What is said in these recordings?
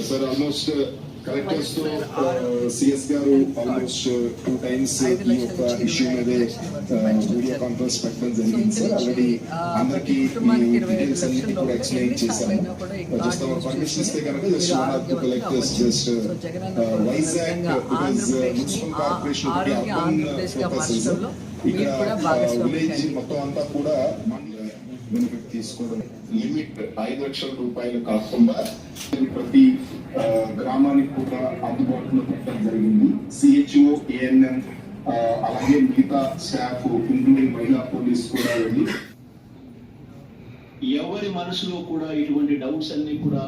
Sir, almost collectors to CS గారు almost 2 times ఈ యొక్క ఇష్యూ మీద వీడియో కాన్ఫరెన్స్ పెట్టడం జరిగింది సార్. ఆల్రెడీ అందరికి డీటెయిల్స్ అన్నిటి కూడా ఎక్స్ప్లెయిన్ చేశాము. జస్ట్ అవర్ పర్మిషన్ ఇస్తే కనుక just one or two collectors just Vizag because municipal corporation urban focus ఇక్కడ విలేజ్ మొత్తం అంతా కూడా బెనిఫిట్ తీసుకోవడం లిమిట్ 5 లక్షల రూపాయలు కాకుండా ప్రతి గ్రామానికి కూడా అందుబాటులో పెట్టడం జరిగింది. సిహెచ్ఓ, ఏఎన్ఎం అలాగే మిగతా స్టాఫ్ ఇంక్లూడింగ్ మహిళా పోలీస్ కూడా వెళ్ళి ఎవరి మనసులో కూడా ఇటువంటి డౌట్స్ అన్ని కూడా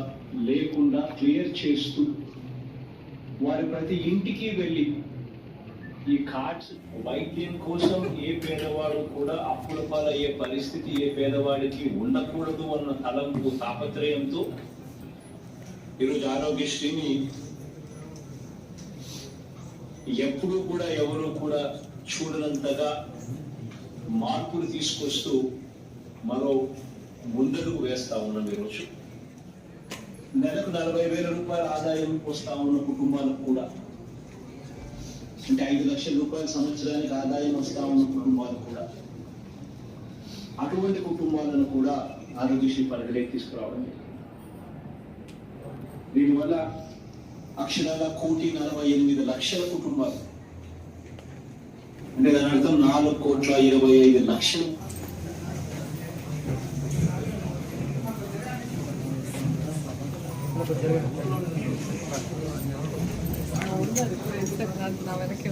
లేకుండా క్లియర్ చేస్తూ వారి ప్రతి ఇంటికి వెళ్ళి ఈ కార్డ్స్ వైద్యం కోసం ఏ పేదవాడు కూడా అప్పుల పాలయ్యే పరిస్థితి ఏ పేదవాడికి ఉండకూడదు అన్న తలంపు తాపత్రయంతో ఈరోజు ఆరోగ్యశ్రీని ఎప్పుడూ కూడా ఎవరు కూడా చూడనంతగా మార్పులు తీసుకొస్తూ మరో ముందడుగు వేస్తా ఉన్నాం. ఈరోజు నెలకు 40,000 రూపాయల ఆదాయం వస్తా ఉన్న కుటుంబాలకు కూడా, అంటే 5 లక్షల రూపాయల సంవత్సరానికి ఆదాయం వస్తా ఉన్న కుటుంబాలు కూడా, అటువంటి కుటుంబాలను కూడా ఆరోగ్యశ్రీ పరిధిలోకి తీసుకురావడం. దీనివల్ల అక్షరాల 1,48,00,000 కుటుంబాలు, అంటే దాని అర్థం 4,25,00,000. నా వెనకే